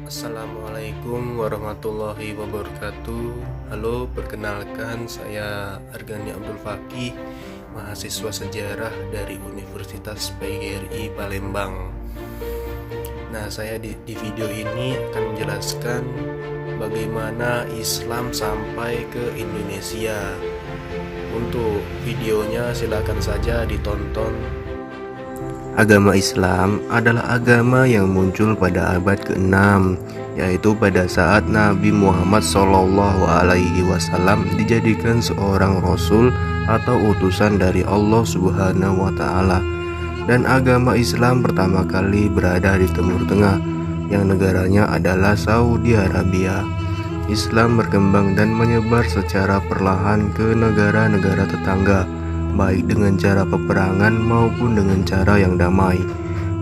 Assalamualaikum warahmatullahi wabarakatuh. Halo, perkenalkan saya Argani Abdul Fakih, mahasiswa sejarah dari Universitas PGRI Palembang. Nah, saya di video ini akan menjelaskan bagaimana Islam sampai ke Indonesia. Untuk videonya silakan saja ditonton. Agama Islam adalah agama yang muncul pada abad ke-6, yaitu pada saat Nabi Muhammad SAW dijadikan seorang rasul atau utusan dari Allah Subhanahu wa Ta'ala. Dan agama Islam pertama kali berada di Timur Tengah, yang negaranya adalah Saudi Arabia. Islam berkembang dan menyebar secara perlahan ke negara-negara tetangga, baik dengan cara peperangan maupun dengan cara yang damai.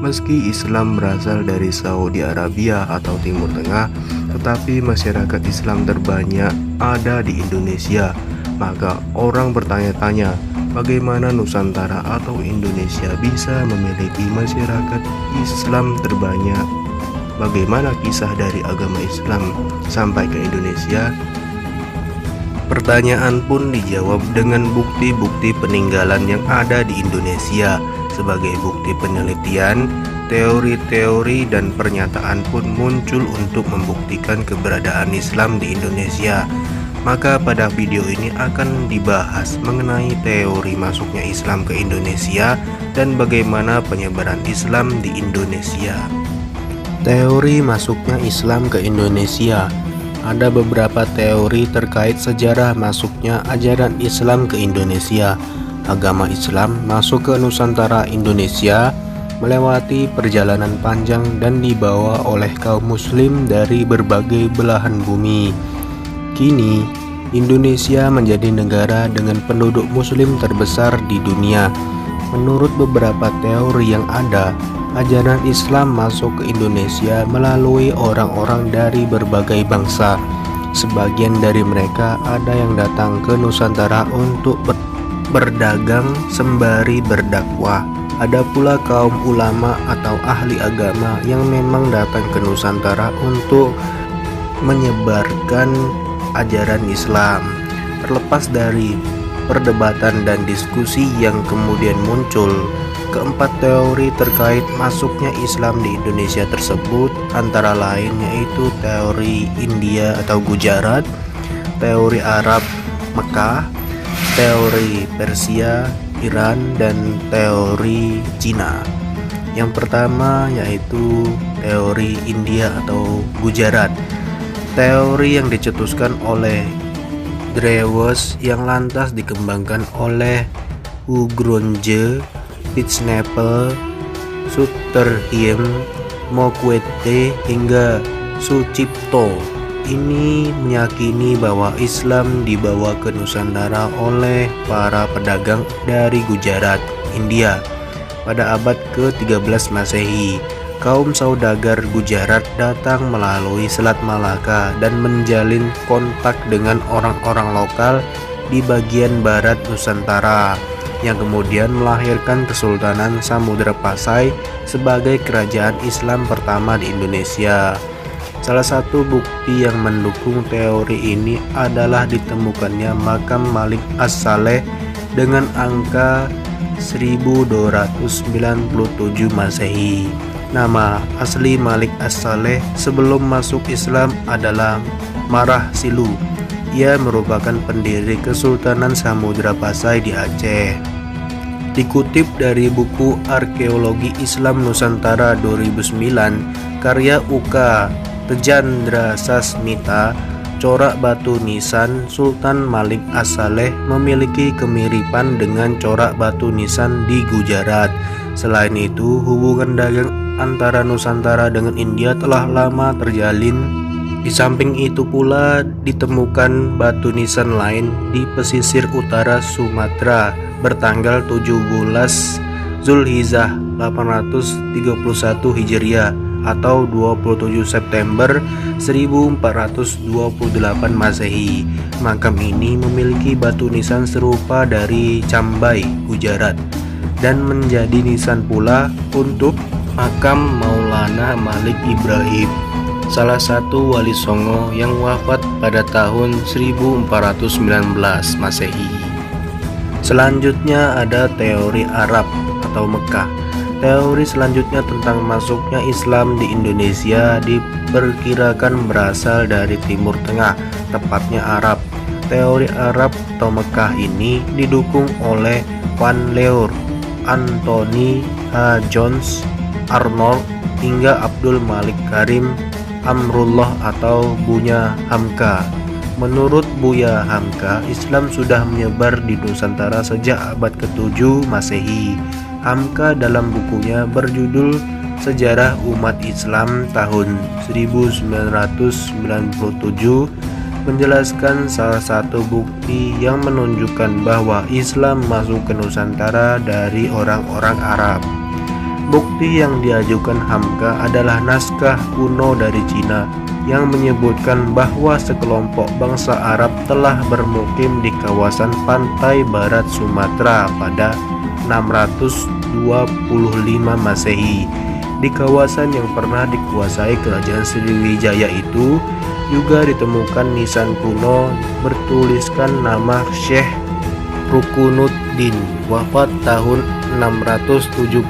Meski Islam berasal dari Saudi Arabia atau Timur Tengah, tetapi masyarakat Islam terbanyak ada di Indonesia. Maka orang bertanya-tanya, bagaimana Nusantara atau Indonesia bisa memiliki masyarakat Islam terbanyak? Bagaimana kisah dari agama Islam sampai ke Indonesia? Pertanyaan pun dijawab dengan bukti-bukti peninggalan yang ada di Indonesia. Sebagai bukti penelitian, teori-teori dan pernyataan pun muncul untuk membuktikan keberadaan Islam di Indonesia. Maka pada video ini akan dibahas mengenai teori masuknya Islam ke Indonesia dan bagaimana penyebaran Islam di Indonesia. Teori masuknya Islam ke Indonesia. Ada beberapa teori terkait sejarah masuknya ajaran Islam ke Indonesia. Agama Islam masuk ke Nusantara Indonesia melewati perjalanan panjang dan dibawa oleh kaum muslim dari berbagai belahan bumi. Kini, Indonesia menjadi negara dengan penduduk muslim terbesar di dunia. Menurut beberapa teori yang ada, ajaran Islam masuk ke Indonesia melalui orang-orang dari berbagai bangsa. Sebagian dari mereka ada yang datang ke Nusantara untuk berdagang sembari berdakwah. Ada pula kaum ulama atau ahli agama yang memang datang ke Nusantara untuk menyebarkan ajaran Islam. Terlepas dari perdebatan dan diskusi yang kemudian muncul, keempat teori terkait masuknya Islam di Indonesia tersebut antara lain yaitu teori India atau Gujarat, teori Arab Mekah, teori Persia Iran, dan teori Cina. Yang pertama yaitu teori India atau Gujarat. Teori yang dicetuskan oleh Dewes yang lantas dikembangkan oleh Ugronje, Pitsnapel, Sutterheim, Mokwete, hingga Sucipto. Ini meyakini bahwa Islam dibawa ke Nusantara oleh para pedagang dari Gujarat, India. Pada abad ke-13 Masehi, kaum saudagar Gujarat datang melalui Selat Malaka dan menjalin kontak dengan orang-orang lokal di bagian barat Nusantara, yang kemudian melahirkan Kesultanan Samudra Pasai sebagai kerajaan Islam pertama di Indonesia. Salah satu bukti yang mendukung teori ini adalah ditemukannya makam Malik As-Saleh dengan angka 1297 Masehi. Nama asli Malik As-Saleh sebelum masuk Islam adalah Marah Silu. Ia merupakan pendiri Kesultanan Samudra Pasai di Aceh. Dikutip dari buku Arkeologi Islam Nusantara 2009 karya UK Tejandra Sasmita, corak batu nisan Sultan Malik As-Saleh memiliki kemiripan dengan corak batu nisan di Gujarat. Selain itu, hubungan dagang antara Nusantara dengan India telah lama terjalin. Di samping itu pula ditemukan batu nisan lain di pesisir utara Sumatera bertanggal 17 Zulhijjah 831 Hijriah atau 27 September 1428 Masehi. Makam ini memiliki batu nisan serupa dari Cambai, Gujarat, dan menjadi nisan pula untuk makam Maulana Malik Ibrahim. salah satu wali Songo yang wafat pada tahun 1419 Masehi. Selanjutnya ada teori Arab atau Mekah. Teori selanjutnya tentang masuknya Islam di Indonesia diperkirakan berasal dari Timur Tengah, tepatnya Arab. Teori Arab atau Mekah ini didukung oleh Van Leur, Anthony H. Jones, Arnold, hingga Abdul Malik Karim Amrullah atau Buya Hamka. Menurut Buya Hamka, Islam sudah menyebar di Nusantara sejak abad ke-7 Masehi. Hamka dalam bukunya berjudul Sejarah Umat Islam tahun 1997 menjelaskan salah satu bukti yang menunjukkan bahwa Islam masuk ke Nusantara dari orang-orang Arab. Bukti yang diajukan Hamka adalah naskah kuno dari Cina yang menyebutkan bahwa sekelompok bangsa Arab telah bermukim di kawasan pantai barat Sumatera pada 625 Masehi. Di kawasan yang pernah dikuasai Kerajaan Sriwijaya itu juga ditemukan nisan kuno bertuliskan nama Syekh Rukunuddin, wafat tahun 672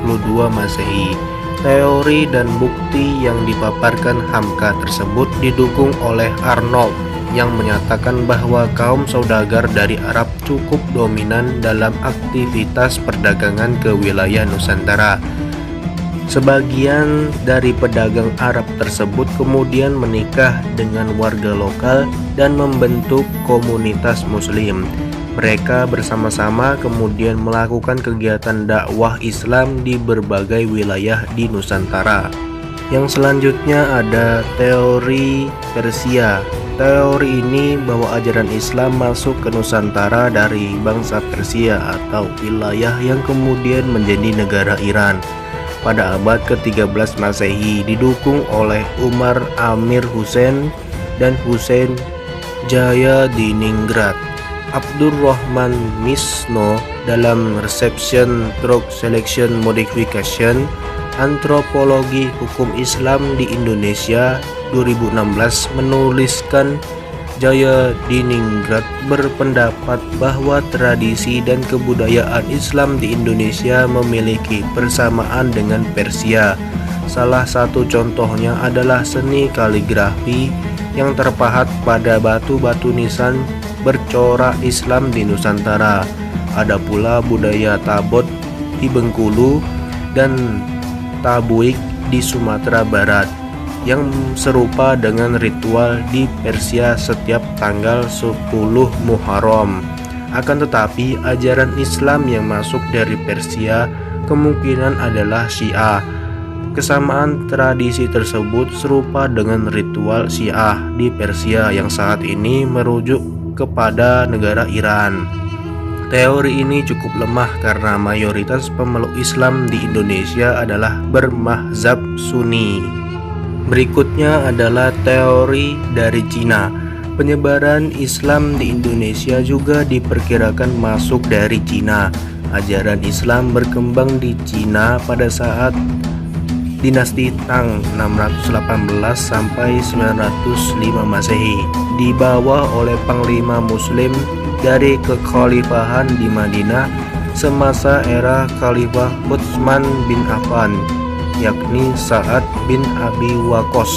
Masehi. Teori dan bukti yang dipaparkan Hamka tersebut didukung oleh Arnold yang menyatakan bahwa kaum saudagar dari Arab cukup dominan dalam aktivitas perdagangan ke wilayah Nusantara. Sebagian dari pedagang Arab tersebut kemudian menikah dengan warga lokal dan membentuk komunitas Muslim. Mereka bersama-sama kemudian melakukan kegiatan dakwah Islam di berbagai wilayah di Nusantara. Yang selanjutnya ada teori Persia. Teori ini bahwa ajaran Islam masuk ke Nusantara dari bangsa Persia atau wilayah yang kemudian menjadi negara Iran pada abad ke-13 Masehi, didukung oleh Umar Amir Hussein dan Hussein Jayadiningrat. Abdurrahman Misno dalam Reception Drug Selection Modification Antropologi Hukum Islam di Indonesia 2016 menuliskan Jayadiningrat berpendapat bahwa tradisi dan kebudayaan Islam di Indonesia memiliki persamaan dengan Persia. Salah satu contohnya adalah seni kaligrafi yang terpahat pada batu-batu nisan bercorak Islam di Nusantara. Ada pula budaya Tabot di Bengkulu dan Tabuik di Sumatera Barat yang serupa dengan ritual di Persia setiap tanggal 10 Muharram. Akan tetapi ajaran Islam yang masuk dari Persia kemungkinan adalah Syiah. Kesamaan tradisi tersebut serupa dengan ritual Syiah di Persia yang saat ini merujuk kepada negara Iran. Teori ini cukup lemah karena mayoritas pemeluk Islam di Indonesia adalah bermazhab Sunni. Berikutnya adalah teori dari Cina. Penyebaran Islam di Indonesia juga diperkirakan masuk dari Cina. Ajaran Islam berkembang di Cina pada saat Dinasti Tang 618 sampai 905 Masehi, dibawa oleh panglima Muslim dari kekhalifahan di Madinah semasa era Khalifah Utsman bin Affan, yakni Sa'ad bin Abi Waqqas.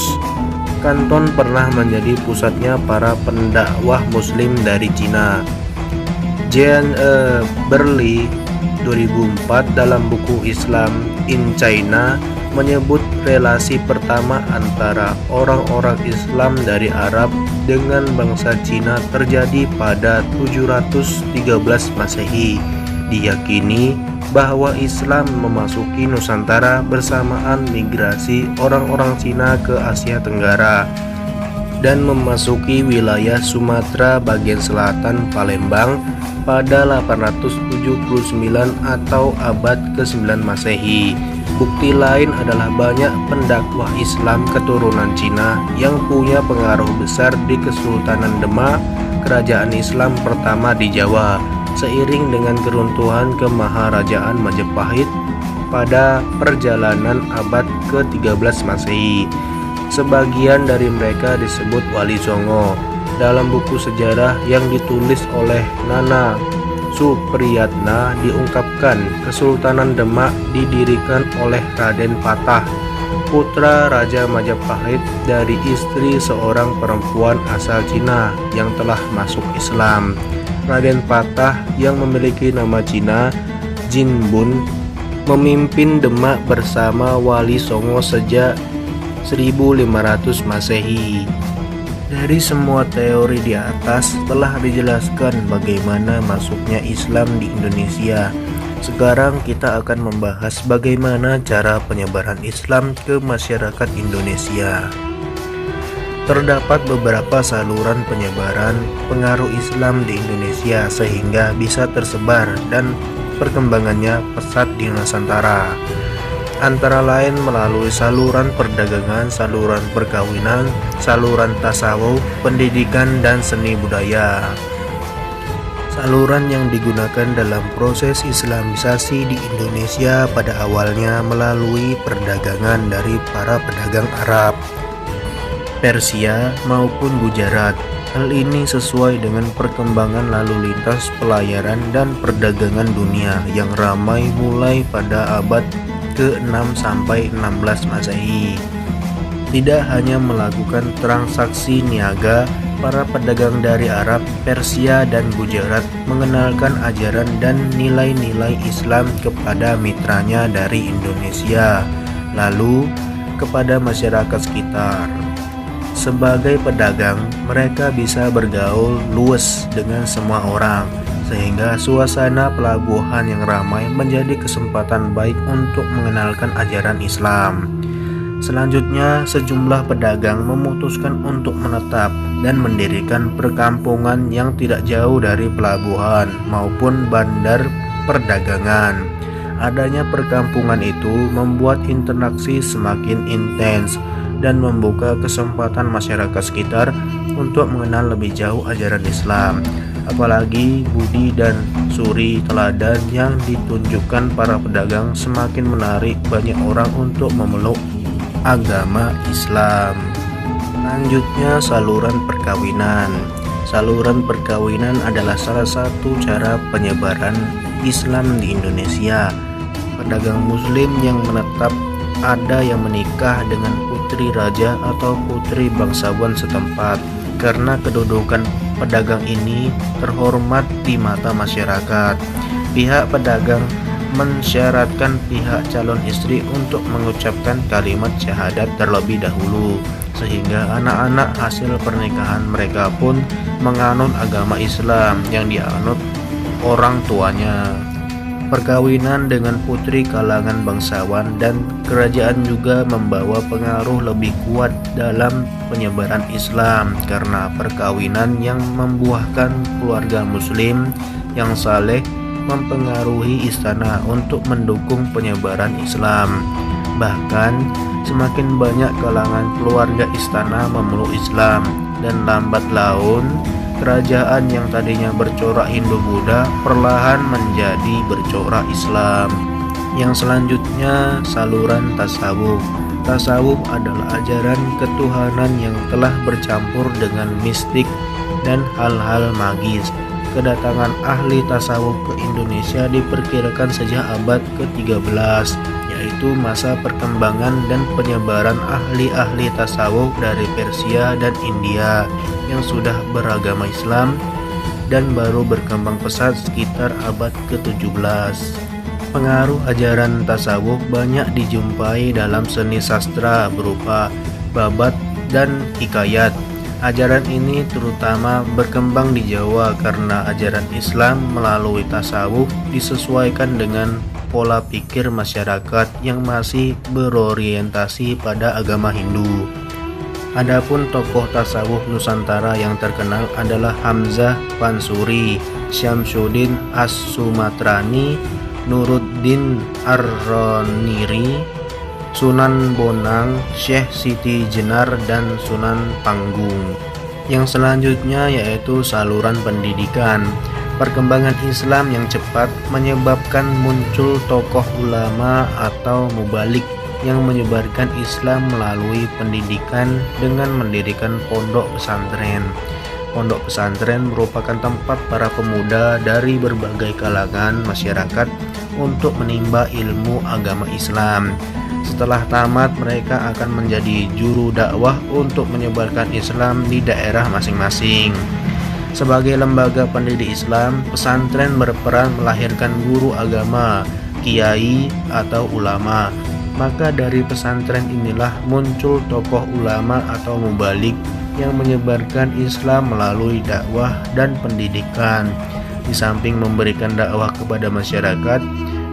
Kanton pernah menjadi pusatnya para pendakwah Muslim dari Cina. Jean Berli 2004 dalam buku Islam in China menyebut relasi pertama antara orang-orang Islam dari Arab dengan bangsa Cina terjadi pada 713 Masehi. Diyakini bahwa Islam memasuki Nusantara bersamaan migrasi orang-orang Cina ke Asia Tenggara dan memasuki wilayah Sumatera bagian selatan Palembang pada 879 atau abad ke-9 Masehi. Bukti lain adalah banyak pendakwah Islam keturunan Cina yang punya pengaruh besar di Kesultanan Demak, kerajaan Islam pertama di Jawa, seiring dengan keruntuhan kemaharajaan Majapahit pada perjalanan abad ke-13 Masehi. Sebagian dari mereka disebut Wali Songo. Dalam buku sejarah yang ditulis oleh Nana Supriyatna diungkapkan Kesultanan Demak didirikan oleh Raden Patah, putra Raja Majapahit dari istri seorang perempuan asal Cina yang telah masuk Islam. Raden Patah yang memiliki nama Cina Jin Bun memimpin Demak bersama Wali Songo sejak 1500 Masehi. Dari semua teori di atas telah dijelaskan bagaimana masuknya Islam di Indonesia. Sekarang kita akan membahas bagaimana cara penyebaran Islam ke masyarakat Indonesia. Terdapat beberapa saluran penyebaran pengaruh Islam di Indonesia sehingga bisa tersebar dan perkembangannya pesat di Nusantara. Antara lain melalui saluran perdagangan, saluran perkawinan, saluran tasawuf, pendidikan, dan seni budaya. Saluran yang digunakan dalam proses Islamisasi di Indonesia pada awalnya melalui perdagangan dari para pedagang Arab, Persia, maupun Gujarat. Hal ini sesuai dengan perkembangan lalu lintas pelayaran dan perdagangan dunia yang ramai mulai pada abad ke-6 sampai 16 Masehi. Tidak hanya melakukan transaksi niaga, para pedagang dari Arab, Persia, dan Gujarat mengenalkan ajaran dan nilai-nilai Islam kepada mitranya dari Indonesia, lalu kepada masyarakat sekitar. Sebagai pedagang, mereka bisa bergaul luas dengan semua orang, sehingga suasana pelabuhan yang ramai menjadi kesempatan baik untuk mengenalkan ajaran Islam. Selanjutnya, sejumlah pedagang memutuskan untuk menetap dan mendirikan perkampungan yang tidak jauh dari pelabuhan maupun bandar perdagangan. Adanya perkampungan itu membuat interaksi semakin intens dan membuka kesempatan masyarakat sekitar untuk mengenal lebih jauh ajaran Islam. Apalagi budi dan suri teladan yang ditunjukkan para pedagang semakin menarik banyak orang untuk memeluk agama Islam. Selanjutnya, saluran perkawinan. Saluran perkawinan adalah salah satu cara penyebaran Islam di Indonesia. Pedagang muslim yang menetap ada yang menikah dengan putri raja atau putri bangsawan setempat. Karena kedudukan pedagang ini terhormat di mata masyarakat, pihak pedagang mensyaratkan pihak calon istri untuk mengucapkan kalimat syahadat terlebih dahulu, sehingga anak-anak hasil pernikahan mereka pun menganut agama Islam yang dianut orang tuanya. Perkawinan dengan putri kalangan bangsawan dan kerajaan juga membawa pengaruh lebih kuat dalam penyebaran Islam, karena perkawinan yang membuahkan keluarga muslim yang saleh mempengaruhi istana untuk mendukung penyebaran Islam. Bahkan semakin banyak kalangan keluarga istana memeluk Islam, dan lambat laun kerajaan yang tadinya bercorak Hindu-Buddha perlahan menjadi bercorak Islam. Yang selanjutnya, saluran tasawuf. Tasawuf adalah ajaran ketuhanan yang telah bercampur dengan mistik dan hal-hal magis. Kedatangan ahli tasawuf ke Indonesia diperkirakan sejak abad ke-13, yaitu masa perkembangan dan penyebaran ahli-ahli tasawuf dari Persia dan India yang sudah beragama Islam dan baru berkembang pesat sekitar abad ke-17. Pengaruh ajaran tasawuf banyak dijumpai dalam seni sastra berupa babat dan hikayat. Ajaran ini terutama berkembang di Jawa karena ajaran Islam melalui tasawuf disesuaikan dengan pola pikir masyarakat yang masih berorientasi pada agama Hindu. Adapun tokoh tasawuf Nusantara yang terkenal adalah Hamzah Pansuri, Syamsuddin As-Sumatrani, Nuruddin Ar-Roniri, Sunan Bonang, Syekh Siti Jenar, dan Sunan Panggung. Yang selanjutnya yaitu saluran pendidikan. Perkembangan Islam yang cepat menyebabkan muncul tokoh ulama atau mubalik yang menyebarkan Islam melalui pendidikan dengan mendirikan pondok pesantren. Pondok pesantren merupakan tempat para pemuda dari berbagai kalangan masyarakat untuk menimba ilmu agama Islam. Setelah tamat, mereka akan menjadi juru dakwah untuk menyebarkan Islam di daerah masing-masing. Sebagai lembaga pendidik Islam, pesantren berperan melahirkan guru agama, kiai, atau ulama. Maka dari pesantren inilah muncul tokoh ulama atau mubalik yang menyebarkan Islam melalui dakwah dan pendidikan. Di samping memberikan dakwah kepada masyarakat,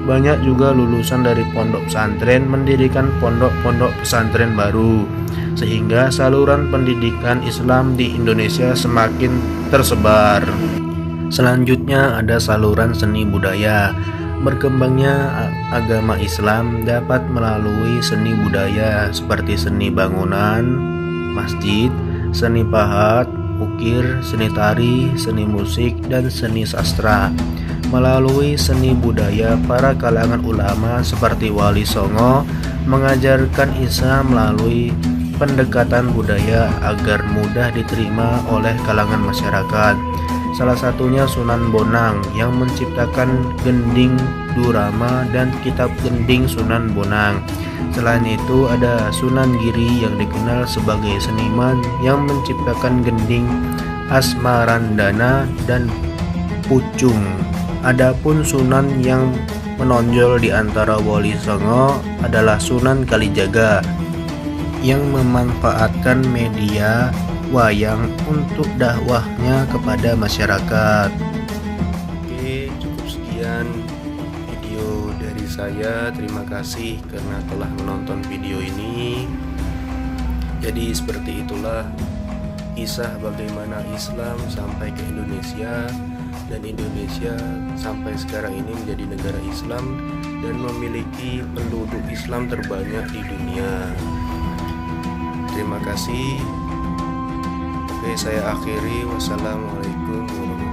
banyak juga lulusan dari pondok pesantren mendirikan pondok-pondok pesantren baru, sehingga saluran pendidikan Islam di Indonesia semakin tersebar. Selanjutnya ada saluran seni budaya. Berkembangnya agama Islam dapat melalui seni budaya seperti seni bangunan, masjid, seni pahat, ukir, seni tari, seni musik, dan seni sastra. Melalui seni budaya, para kalangan ulama seperti Wali Songo mengajarkan Islam melalui pendekatan budaya agar mudah diterima oleh kalangan masyarakat. Salah satunya Sunan Bonang yang menciptakan gending Durama dan kitab gending Sunan Bonang. Selain itu ada Sunan Giri yang dikenal sebagai seniman yang menciptakan gending Asmarandana dan Pucung. Adapun Sunan yang menonjol di antara Wali Songo adalah Sunan Kalijaga yang memanfaatkan media wayang untuk dakwahnya kepada masyarakat. Oke, cukup sekian video dari saya. Terima kasih karena telah menonton video ini. Jadi seperti itulah kisah bagaimana Islam sampai ke Indonesia, dan Indonesia sampai sekarang ini menjadi negara Islam dan memiliki penduduk Islam terbanyak di dunia. Terima kasih. Oke, saya akhiri. Wassalamualaikum warahmatullahi wabarakatuh.